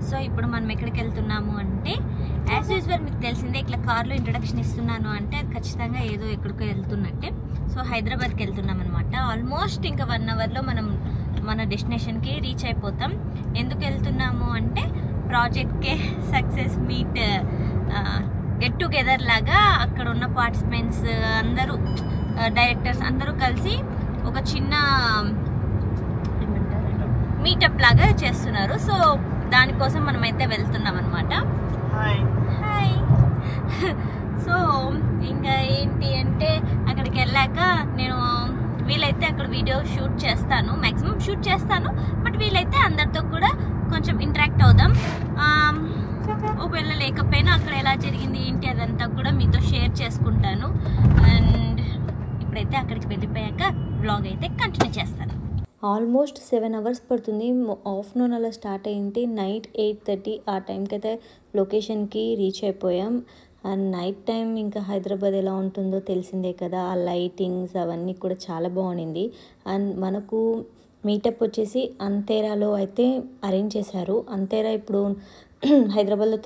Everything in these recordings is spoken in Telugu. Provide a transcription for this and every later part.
సో ఇప్పుడు మనం ఎక్కడికి వెళ్తున్నాము అంటే యాజ్ యూజువల్ మీకు తెలిసిందే ఇట్లా కార్లో ఇంట్రడక్షన్ ఇస్తున్నాను అంటే అది ఖచ్చితంగా ఏదో ఎక్కడికో వెళ్తున్నట్టే. సో హైదరాబాద్కి వెళ్తున్నాం అనమాట. ఆల్మోస్ట్ ఇంకా 1 అవర్లో మనం మన డెస్టినేషన్కి రీచ్ అయిపోతాం. ఎందుకు వెళ్తున్నాము అంటే ప్రాజెక్ట్కే సక్సెస్ మీట్ గెట్ టుగెదర్ లాగా అక్కడ ఉన్న పార్టిసిపెంట్స్ అందరూ డైరెక్టర్స్ అందరూ కలిసి ఒక చిన్న మీటప్ లాగా చేస్తున్నారు. సో దానికోసం మనమైతే వెళ్తున్నాం అనమాట. హాయ్. సో ఇంకా ఏంటి అంటే అక్కడికి వెళ్ళాక నేను వీలైతే అక్కడ వీడియో షూట్ చేస్తాను, మ్యాక్సిమం షూట్ చేస్తాను. బట్ వీలైతే అందరితో కూడా కొంచెం ఇంటరాక్ట్ అవుదాం. ఒకవేళ లేకపోయినా అక్కడ ఎలా జరిగింది ఏంటి అదంతా కూడా మీతో షేర్ చేసుకుంటాను. అండ్ ఇప్పుడైతే అక్కడికి వెళ్ళిపోయాక బ్లాగ్ అయితే కంటిన్యూ చేస్తాను. ఆల్మోస్ట్ 7 అవర్స్ పడుతుంది. ఆఫ్టర్నూన్ అలా స్టార్ట్ అయింది. నైట్ 8:30 ఆ టైంకి అయితే లొకేషన్కి రీచ్ అయిపోయాం. అండ్ నైట్ టైం ఇంకా హైదరాబాద్ ఎలా ఉంటుందో తెలిసిందే కదా, ఆ లైటింగ్స్ అవన్నీ కూడా చాలా బాగుంది. అండ్ మనకు మీటప్ వచ్చేసి అంతేరాలో అయితే అరేంజ్ చేశారు. అంతేరా ఇప్పుడు హైదరాబాద్లో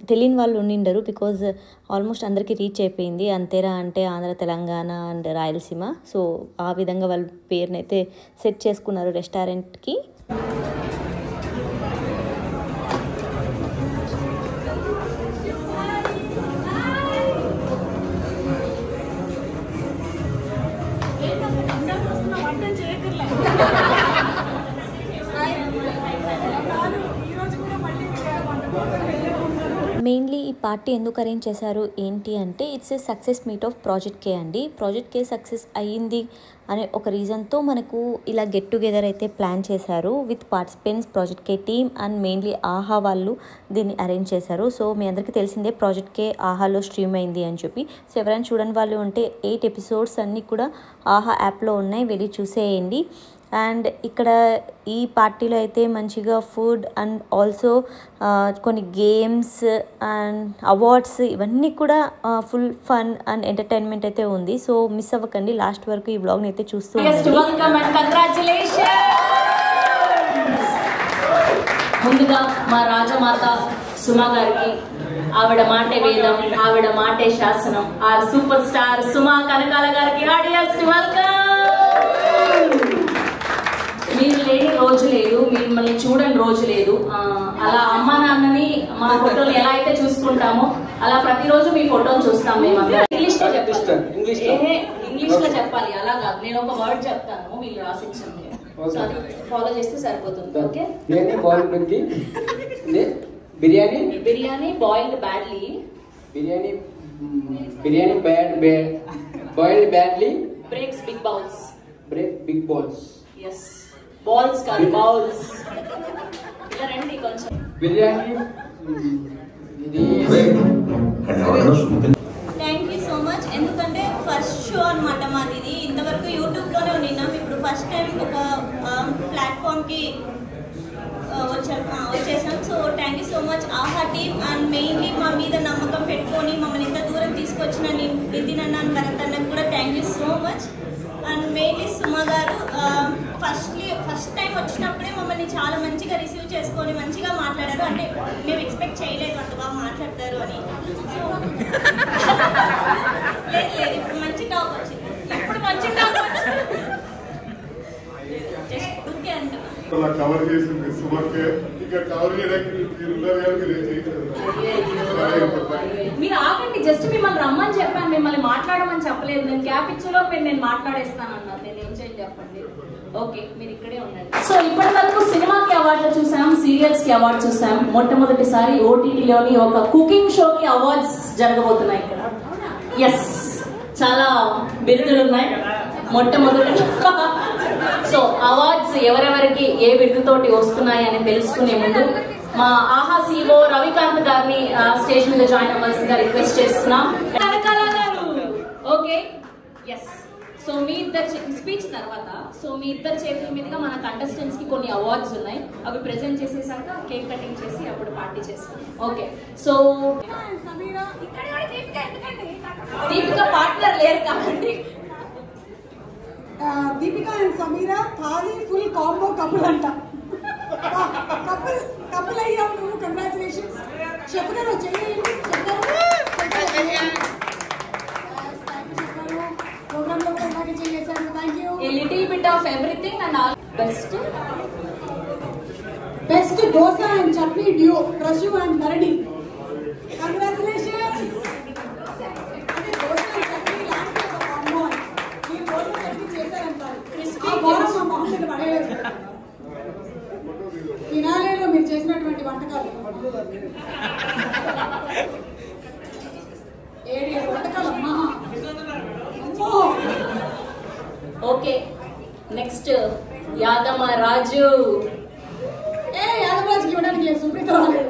తెలియని వాళ్ళు ఉండిండరు, బికాజ్ ఆల్మోస్ట్ అందరికీ రీచ్ అయిపోయింది. అంతేరా అంటే ఆంధ్ర, తెలంగాణ అండ్ రాయలసీమ. సో ఆ విధంగా వాళ్ళ పేరునైతే సెట్ చేసుకున్నారు రెస్టారెంట్కి. మెయిన్లీ ఈ పార్టీ ఎందుకు అరేంజ్ చేశారు ఏంటి అంటే it's a success meet of project K అండి. ప్రాజెక్ట్ కే సక్సెస్ అయ్యింది అనే ఒక రీజన్తో మనకు ఇలా గెట్ టుగెదర్ అయితే ప్లాన్ చేశారు with participants, project K team and mainly ఆహా వాళ్ళు దీన్ని అరేంజ్ చేశారు. సో మీ అందరికీ తెలిసిందే ప్రాజెక్ట్ కే ఆహాలో స్ట్రీమ్ అయింది అని చెప్పి. సో ఎవరైనా చూడని వాళ్ళు ఉంటే 8 ఎపిసోడ్స్ అన్నీ కూడా ఆహా యాప్లో ఉన్నాయి, వెళ్ళి చూసేయండి. అండ్ ఇక్కడ ఈ పార్టీలో అయితే మంచిగా ఫుడ్ అండ్ ఆల్సో కొన్ని గేమ్స్ అండ్ అవార్డ్స్ ఇవన్నీ కూడా ఫుల్ ఫన్ అండ్ ఎంటర్టైన్మెంట్ అయితే ఉంది. సో మిస్ అవ్వకండి, లాస్ట్ వరకు ఈ వ్లాగ్ని అయితే చూస్తూ ఉండండి. ముందుగా మా రాజమాత సుమా గారికి, ఆవిడ మాటే వేదం, ఆవిడ మాటే శాసనం, ఆ సూపర్ స్టార్ సుమా కనకాల గారికి హార్టియెస్ట్ వెల్కమ్. మీరు లేని రోజు లేదు, మిమ్మల్ని చూడని రోజు లేదు. అలా అమ్మా నాన్నని మా ఫోటోలు ఎలా అయితే చూసుకుంటామో అలా ప్రతిరోజు మీ ఫోటోలు చూస్తాం మేము. ఇంగ్లీష్ లో చెప్పాలి, ఇంగ్లీష్ లో చెప్పాలి, అలా కాదు. నేను ఒక వర్డ్ చెప్తాను, వీళ్ళు రాసిచ్చండి, ఫాలో చేస్తే సరిపోతుంది. Okay. Biryani biryani boiled badly, biryani boiled badly breaks big bowls, break big balls. Yes, balls కాదు బౌల్స్. ఇలా రండి కొంచెం. బిర్యానీ ఇది. Thank you so much. ఎందుకంటే ఫస్ట్ షో అనమాట మాది ఇది. ఇంతవరకు యూట్యూబ్లోనే ఉన్నాం, ఇప్పుడు ఫస్ట్ టైం ఒక ప్లాట్ఫామ్కి వచ్చేసాం. So thank you so much ఆహా టీమ్ అండ్ మెయిన్లీ మా మీద నమ్మకం పెట్టుకొని మమ్మల్ని ఇంత దూరం తీసుకొచ్చిన నితిన్ అన్న, భరత్ అన్నకు కూడా thank you so much. And mainly Suma garu first time వచ్చినప్పుడే మమ్మల్ని చాలా మంచిగా రిసీవ్ చేసుకొని మంచిగా మాట్లాడారు. అంటే మేము ఎక్స్పెక్ట్ చేయలేదు అంత బాగా మాట్లాడతారు అని. సో లేదు ఇప్పుడు మంచి టాక్ వచ్చింది, ఇప్పుడు మంచి టాక్ వచ్చింది. జస్ట్ ఓకే అంట కవర్ చేసింది సుమకే. ఇంకా కవర్ చేయడానికి మీరు ఆగండి, జస్ట్ మిమ్మల్ని రమ్మని చెప్పాను, మిమ్మల్ని మాట్లాడమని చెప్పలేదు. నేను క్యాప్ ఇచ్చేలో నేను మాట్లాడేస్తాను అన్నారు. నేను ఏం చేయాలి చెప్పండి. ఓకే, మీరు ఇక్కడే ఉండండి. సో ఇప్పటి వరకు సినిమాకి అవార్డులు చూసాం, సీరియల్స్ కి అవార్డు చూసాం. మొట్టమొదటిసారి ఓటీటీలోని ఒక కుకింగ్ షోకి అవార్డ్స్ జరగబోతున్నాయి ఇక్కడ. ఎస్, చాలా బిరుదులు ఉన్నాయి మొట్టమొదటి. సో అవార్డ్స్ ఎవరెవరికి ఏ బిరుదుతోటి వస్తున్నాయి అని తెలుసుకునే ముందు మా ఆహా సిఓ రవికాంత్ గారిని స్టేజ్ మీద జాయిన్ అవ్వాల్సిందిగా రిక్వెస్ట్ చేస్తున్నాం. Okay, yes. సో మీ ఇద్దరు స్పీచ్ తర్వాత మీ ఇద్దరు చేతుల మీదుగా మన కంటెస్టెంట్స్ కి కొన్ని అవార్డ్స్ ఉన్నాయి, అవి ప్రెజెంట్ చేసేసాక కేక్ కటింగ్ చేసి అప్పుడు పార్టీ చేస్తాం. ఓకే. సో దీపిక పార్ట్నర్ లేరు కాబట్టి Deepika and Sameera thali full combo couple అంట. కపుల్ డబుల్ అయ్యావు నువ్వు. కంగ్రాచులేషన్స్ షెఫ్ గారు. చెయ్యండి ప్రోగ్రామ్ లో కూడా చేశారు. Thank you. A little bit of everything and all best. Best dosa and chutney due ప్రశు and Karadi. Congratulations. అంటే దోశ అండ్ చట్నీ లాంటి ఒక కాంబో. మీరు దోశ చట్నీ చేశారంటారు. ఆ గౌరవం మా మామ మీద పడేయలేదు. ఫినాలేలో మీరు చేసినటువంటి వంటకాలు 7 వంటకాలు అమ్మా. ఓకే నెక్స్ట్ యాదమ్మ రాజు. యాదవరాజుకి ఇవ్వడానికి లేదు, సుప్రీత రాలేదు.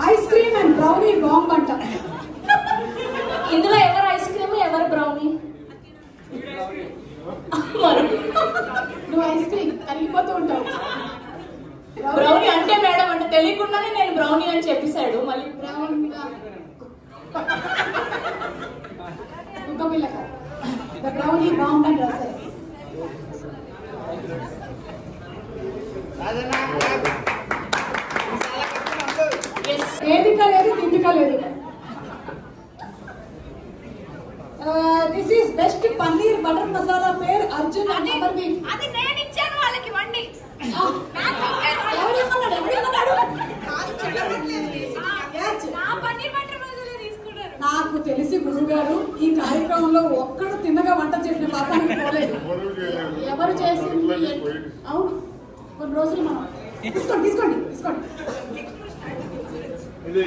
Ice cream and brownie bomb అంట. ఇందులో ఎవరు ఐస్ క్రీమ్ ఎవరు బ్రౌనీ? నువ్వు ఐస్ క్రీమ్ కరిగిపోతూ ఉంటావు. బ్రౌనీ అంటే మేడం అంటే తెలియకుండానే నేను బ్రౌనీ అని చెప్పేశాడు. మళ్ళీ బ్రౌన్ కుక్కపిల్ల బ్రౌనీ బాంబ్ అని రాశారు. ఏదిక లేదు తిండిక లేదు. This is best paneer butter masala pair Arjun and Amardeep. అది నేను ఇచ్చాను వాళ్ళకి వండి. నాకు తెలిసి గురువు గారు ఈ కార్యక్రమంలో ఒక్కడు తిన్నగా వంట చేసిన పాపానికి పోలేదు. ఎవరు చేసింది? అవును, కొన్ని రోజులు మనం తీసుకోండి తీసుకోండి తీసుకోండి. ఇది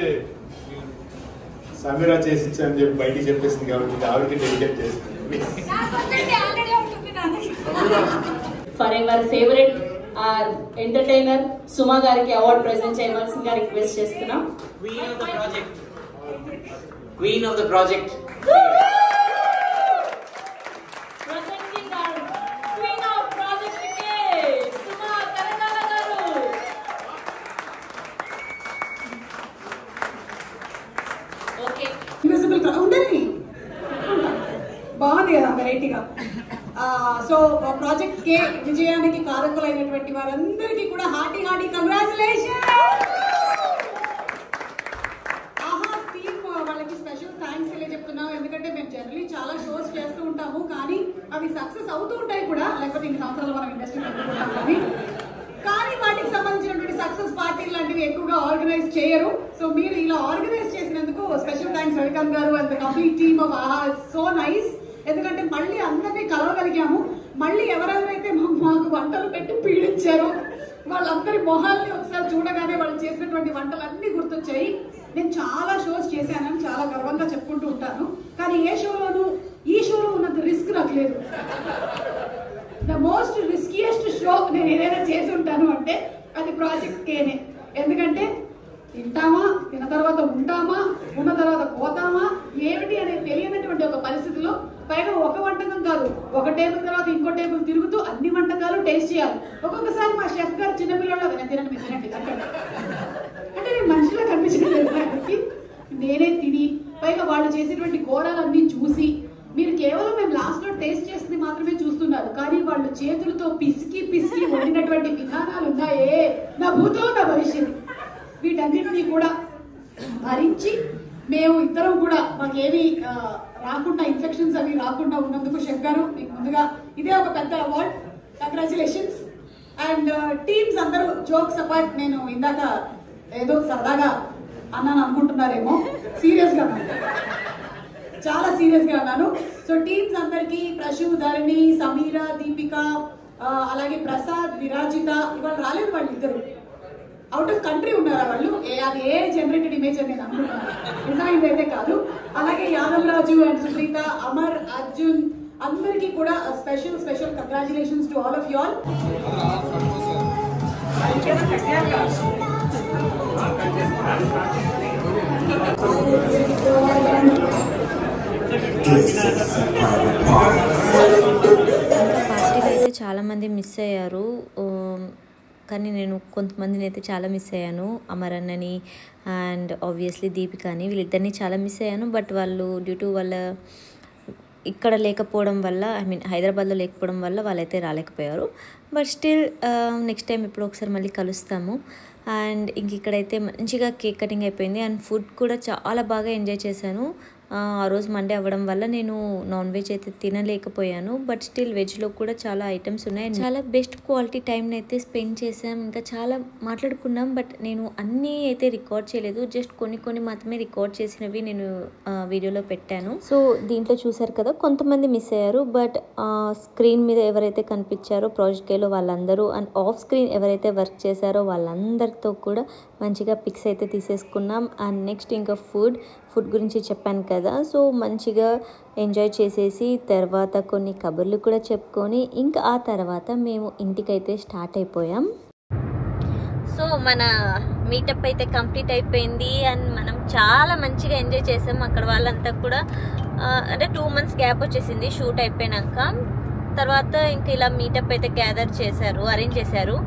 సమీరా చేసి ఇచ్చాను చెప్పి బయటికి చెప్పేసింది కాబట్టి ఆవిడకి డెడికేట్ చేసింది. Forever favourite our entertainer Suma గారికి అవార్డు ప్రెజెంట్ చేయవలసిందిగా రిక్వెస్ట్ చేస్తున్నాం. Queen of the project. Presenting our Queen of Project K, సుమా కరణాల గారు. ఓకే ఇన్విజిబుల్ ఉండని బాగుంది కదా వెరైటీగా. సో ప్రాజెక్ట్ కే విజయానికి కారకులైనటువంటి వారందరికీ కూడా హార్టీ హార్టీ కంగ్రాచులేషన్. ఆహా టీమ్ వాళ్ళకి స్పెషల్ థ్యాంక్స్ తెలియజెప్తున్నాం. ఎందుకంటే మేము జనరలీ చాలా షోస్ చేస్తూ ఉంటాము, కానీ అవి సక్సెస్ అవుతూ ఉంటాయి కూడా, లేకపోతే ఇన్ని సంవత్సరాలు మనం ఇండస్ట్రీలో పెట్టుకుంటాం. కానీ వాటికి సంబంధించినటువంటి సక్సెస్ పార్టీ లాంటివి ఎక్కువగా ఆర్గనైజ్ చేయరు. సో మీరు ఇలా ఆర్గనైజ్ చేసినందుకు special thanks Ravikanth garu and the complete team of Aha. So nice. ఎందుకంటే మళ్ళీ అందరినీ కలవగలిగాము. మళ్ళీ ఎవరెవరైతే మాకు వంటలు పెట్టి పీడించారో వాళ్ళందరి మొహాల్ని ఒకసారి చూడగానే వాళ్ళు చేసినటువంటి వంటలన్నీ గుర్తొచ్చాయి. నేను చాలా షోస్ చేశానని చాలా గర్వంగా చెప్పుకుంటూ ఉంటాను, కానీ ఏ షోలోనూ ఈ షోలో ఉన్నంత రిస్క్ నాకు లేదు. ద మోస్ట్ రిస్కియెస్ట్ షో నేను ఏదైనా చేసి ఉంటాను అంటే అది ప్రాజెక్ట్ కేనే. ఎందుకంటే తింటామా, తిన్న తర్వాత ఉంటామా, ఉన్న తర్వాత పోతామా ఏమిటి అనేది తెలియనటువంటి ఒక పరిస్థితిలో, పైగా ఒక వంటకం కాదు, ఒక టేబుల్ తర్వాత ఇంకో టేబుల్ తిరుగుతూ అన్ని వంటకాలు టేస్ట్ చేయాలి. ఒక్కొక్కసారి మా షెఫ్ గారు చిన్నపిల్లలు తినండి తినండి అంటాడు. అంటే నేను మనిషిలో కనిపించలేదు ఆయనకి. నేనే తిని పైగా వాళ్ళు చేసేటువంటి ఘోరాలన్నీ చూసి, మీరు కేవలం మేము లాస్ట్ లో టేస్ట్ చేసింది మాత్రమే చూస్తున్నారు, కానీ వాళ్ళు చేతులతో పిసికి పిసికి వండినటువంటి విధానాలు ఉన్నాయే, నా భూతో నా భవిష్యత్తు, వీటన్నిటినీ కూడా భరించి మేము ఇద్దరం కూడా మాకేమి రాకుండా ఇన్ఫెక్షన్స్ అవి రాకుండా ఉన్నందుకు షెఫ్ గారు మీకు ముందుగా ఇదే ఒక పెద్ద అవార్డ్. కంగ్రాచులేషన్స్. అండ్ టీమ్స్ అందరూ జోక్స్ అపార్ట్, నేను ఇందాక ఏదో సరదాగా అన్నాను అనుకుంటున్నారేమో, సీరియస్ గా చాలా సీరియస్ గా అన్నాను. సో టీమ్స్ అందరికి ప్రశు, ధరణి, సమీర, దీపిక, అలాగే ప్రసాద్, విరాజిత ఇవాళ రాలేదు. వాళ్ళు ఇద్దరు అవుట్ ఆఫ్ కంట్రీ ఉన్నారా వాళ్ళు, అది ఏ జనరేటెడ్ ఇమేజ్ అని నేను అనుకుంటున్నాను, నిజమైంది అయితే కాదు. అలాగే యాదవ్ రాజు అండ్ సుప్రీత, అమర్, అర్జున్ అందరికీ కూడా special special congratulations to all of you all. పార్టీలో అయితే చాలామంది మిస్ అయ్యారు, కానీ నేను కొంతమందిని అయితే చాలా మిస్ అయ్యాను. అమర్ అన్నని అండ్ ఆబ్వియస్లీ దీపిక అని, వీళ్ళిద్దరిని చాలా మిస్ అయ్యాను. బట్ వాళ్ళు డ్యూ టు వాళ్ళ ఇక్కడ లేకపోవడం వల్ల హైదరాబాద్లో లేకపోవడం వల్ల వాళ్ళైతే రాలేకపోయారు. బట్ స్టిల్ నెక్స్ట్ టైం ఇప్పుడు ఒకసారి మళ్ళీ కలుస్తాము. అండ్ ఇంక ఇక్కడైతే మంచిగా కేక్ కటింగ్ అయిపోయింది. అండ్ ఫుడ్ కూడా చాలా బాగా ఎంజాయ్ చేశాను. ఆ రోజు మండే అవ్వడం వల్ల నేను నాన్ వెజ్ అయితే తినలేకపోయాను. బట్ స్టిల్ వెజ్లో కూడా చాలా ఐటమ్స్ ఉన్నాయి. చాలా బెస్ట్ క్వాలిటీ టైంని అయితే స్పెండ్ చేసాం. ఇంకా చాలా మాట్లాడుకున్నాం. బట్ నేను అన్నీ అయితే రికార్డ్ చేయలేదు. జస్ట్ కొన్ని మాత్రమే రికార్డ్ చేసినవి నేను వీడియోలో పెట్టాను. సో దీంట్లో చూసారు కదా, కొంతమంది మిస్ అయ్యారు. బట్ స్క్రీన్ మీద ఎవరైతే కనిపించారో ప్రాజెక్ట్ కేలో వాళ్ళందరూ, అండ్ ఆఫ్ స్క్రీన్ ఎవరైతే వర్క్ చేశారో వాళ్ళందరితో కూడా మంచిగా పిక్స్ అయితే తీసేసుకున్నాం. అండ్ నెక్స్ట్ ఇంకా ఫుడ్ గురించి చెప్పాను కదా, సో మంచిగా ఎంజాయ్ చేసేసి తర్వాత కొన్ని కబుర్లు కూడా చెప్పుకొని ఇంకా ఆ తర్వాత మేము ఇంటికైతే స్టార్ట్ అయిపోయాం. సో మన మీటప్ అయితే కంప్లీట్ అయిపోయింది. అండ్ మనం చాలా మంచిగా ఎంజాయ్ చేసాం. అక్కడ వాళ్ళంతా కూడా అంటే 2 months గ్యాప్ వచ్చేసింది షూట్ అయిపోయినాక. తర్వాత ఇంకా ఇలా మీటప్ అయితే అరేంజ్ చేశారు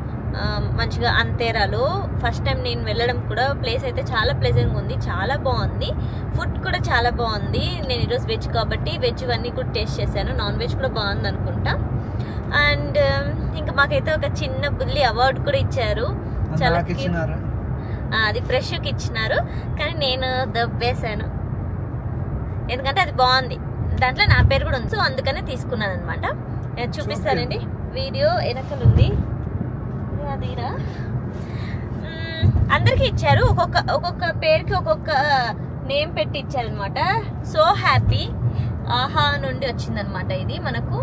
మంచిగా అంతేరాలో. ఫస్ట్ టైం నేను వెళ్ళడం కూడా, ప్లేస్ అయితే చాలా ప్లెజెంట్గా ఉంది, చాలా బాగుంది. ఫుడ్ కూడా చాలా బాగుంది. నేను ఈరోజు వెజ్ కాబట్టి వెజ్ అన్నీ కూడా టేస్ట్ చేశాను. నాన్ వెజ్ కూడా బాగుంది అనుకుంటా. అండ్ ఇంకా మాకైతే ఒక చిన్న బుల్లి అవార్డు కూడా ఇచ్చారు. చాలా అది ఫ్రెష్కి ఇచ్చినారు, కానీ నేను దబ్బేశాను ఎందుకంటే అది బాగుంది. దాంట్లో నా పేరు కూడా ఉంది, సో అందుకనే తీసుకున్నాను అనమాట. చూపిస్తానండి, వీడియో వెనకలు ఉంది. అదిరా అందరికి ఇచ్చారు, ఒక్కొక్క పేరుకి ఒక్కొక్క నేమ్ పెట్టి ఇచ్చారనమాట. సో హ్యాపీ ఆహా నుండి వచ్చిందనమాట. ఇది మనకు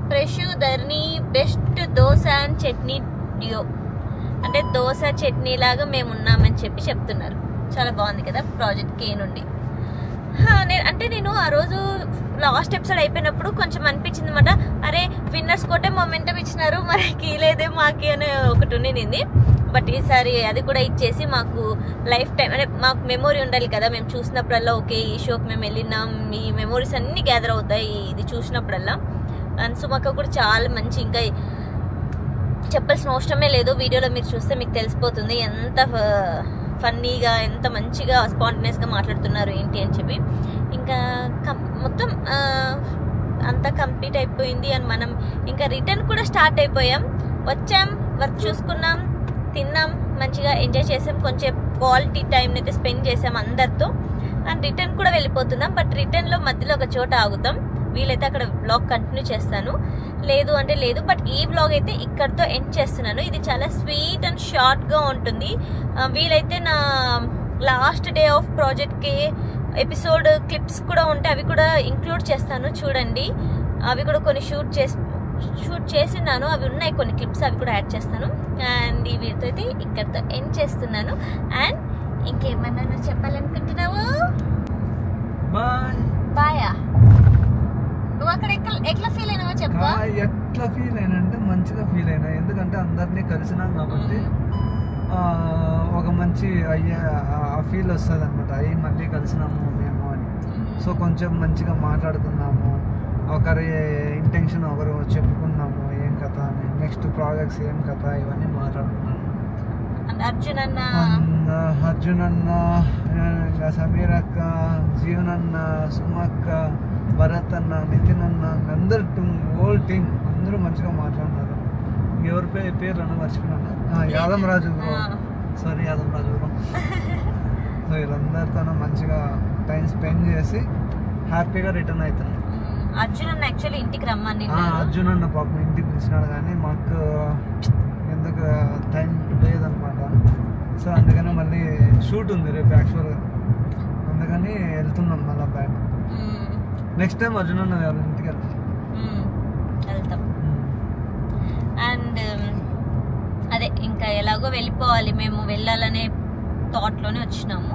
ఫ్రెష్ ధర్ని బెస్ట్ దోశ అండ్ చట్నీ డియో, అంటే దోశ చట్నీ లాగా మేము ఉన్నామని చెప్తున్నారు. చాలా బాగుంది కదా ప్రాజెక్ట్ కే నుండి. నేను ఆ రోజు లాస్ట్ ఎపిసోడ్ అయిపోయినప్పుడు కొంచెం అనిపించింది అనమాట, అరే విన్నర్స్ కొట్టే మొమెంటం ఇచ్చినారు, మరి కీలేదే మాకి అనే ఒకటి ఉండింది. బట్ ఈసారి అది కూడా ఇచ్చేసి మాకు లైఫ్ టైం అంటే మాకు మెమొరీ ఉండాలి కదా, మేము చూసినప్పుడల్లా ఓకే ఈ షోకి మేము వెళ్ళినాం, ఈ మెమొరీస్ అన్నీ గ్యాదర్ అవుతాయి ఇది చూసినప్పుడల్లా. అండ్ సుమక్క కూడా చాలా మంచి, ఇంకా చెప్పాల్సిన అవసరమే లేదు, వీడియోలో మీరు చూస్తే మీకు తెలిసిపోతుంది ఎంత ఫన్నీగా ఎంత మంచిగా స్పాంటేనియస్గా మాట్లాడుతున్నారు ఏంటి అని చెప్పి. ఇంకా మొత్తం అంతా కంప్లీట్ అయిపోయింది. అండ్ మనం ఇంకా రిటర్న్ కూడా స్టార్ట్ అయిపోయాం. వచ్చాం, వర్క్ చూసుకున్నాం, తిన్నాం, మంచిగా ఎంజాయ్ చేసాం, కొంచెం క్వాలిటీ టైంని అయితే స్పెండ్ చేసాం అందరితో. అండ్ రిటర్న్ కూడా వెళ్ళిపోతున్నాం. బట్ రిటర్న్లో మధ్యలో ఒక చోట ఆగుతాం, వీలైతే అక్కడ వ్లాగ్ కంటిన్యూ చేస్తాను, లేదు అంటే లేదు. బట్ ఈ వ్లాగ్ అయితే ఇక్కడితో ఎండ్ చేస్తున్నాను. ఇది చాలా స్వీట్ అండ్ షార్ట్గా ఉంటుంది. వీలైతే నా లాస్ట్ డే ఆఫ్ ప్రాజెక్ట్కి ఎపిసోడ్ క్లిప్స్ కూడా ఉంటే అవి కూడా ఇంక్లూడ్ చేస్తాను చూడండి. అవి కూడా కొన్ని షూట్ చేసినాను, అవి ఉన్నాయి కొన్ని క్లిప్స్, అవి కూడా యాడ్ చేస్తాను. అండ్ ఈ వీడియోతో అయితే ఇక్కడితో ఎండ్ చేస్తున్నాను. అండ్ ఇంకేమన్నా నువ్వు చెప్పాలనుకుంటున్నావు? బాయా, నువ్వు అక్కడ ఎట్లా ఫీల్ అయినావో చెప్పు. ఎట్లా ఫీల్ అయినా అంటే మంచిగా ఫీల్ అయినా, ఎందుకంటే అందరినీ కలిసినాం కాబట్టి ఒక మంచి ఆ ఫీల్ వస్తుంది అనమాట. అయ్యి మళ్ళీ కలిసినాము మేము అని. సో కొంచెం మంచిగా మాట్లాడుకున్నాము, ఒకరి ఇంటెన్షన్ ఒకరు చెప్పుకున్నాము, ఏం కథ అని, నెక్స్ట్ ప్రాజెక్ట్స్ ఏం కథ ఇవన్నీ మాట్లాడుకున్నాము. అర్జున్ అన్న, సమీర్ అక్క, జీవన్ అన్న, సుమక్క, భరత్ అన్న, నితిన్ అన్న, అందరు హోల్ టీమ్ అందరూ మంచిగా మాట్లాడినారు. ఎవరి పేరు అన్న మర్చిపోయినా, యాదవ్ రాజు బ్రో, సారీ యాదవ్ రాజు బ్రో. సో వీళ్ళందరితో మంచిగా టైం స్పెండ్ చేసి హ్యాపీగా రిటర్న్ అవుతున్నాం. అర్జున్ అన్న యాక్చువల్లీ ఇంటికి రమ్మని, అర్జున్ అన్న పాపం ఇంటికి పిలిచినాడు కానీ మాకు ఎందుకు టైం లేదనమాట. సో అందుకని మళ్ళీ షూట్ ఉంది రేపు యాక్చువల్గా, అందుకని వెళ్తున్నాం మళ్ళీ బ్యాక్. నెక్స్ట్ టైం అర్జున్ అన్న ఇంటికి వెళ్తాం. అండ్ అదే ఇంకా ఎలాగో వెళ్ళిపోవాలి, మేము వెళ్ళాలనే థాట్లోనే వచ్చినాము.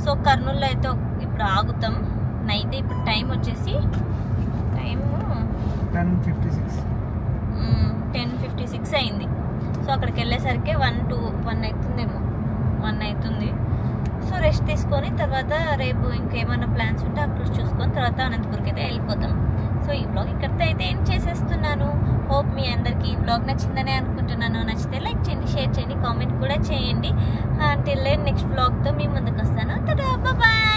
సో కర్నూలులో అయితే ఇప్పుడు ఆగుతాం నైట్. ఇప్పుడు టైం వచ్చేసి 10:56 అయింది. సో అక్కడికి వెళ్ళేసరికి 1 అవుతుందేమో, 1 అవుతుంది. సో రెస్ట్ తీసుకొని తర్వాత రేపు ఇంకేమైనా ప్లాన్స్ ఉంటే అక్కడ చూసుకొని తర్వాత అనంతపురికి అయితే వెళ్ళిపోతాం. సో ఈ వ్లాగ్ ఇక్కడితో అయితే ఏం చేసేస్తున్నాను. హోప్ మీ అందరికీ ఈ వ్లాగ్ నచ్చిందనే అనుకుంటున్నాను. నచ్చితే లైక్ చేయండి, షేర్ చేయండి, కామెంట్ కూడా చేయండి. అంటిల్ నెక్స్ట్ వ్లాగ్తో మీ ముందుకు వస్తాను. బాయ్.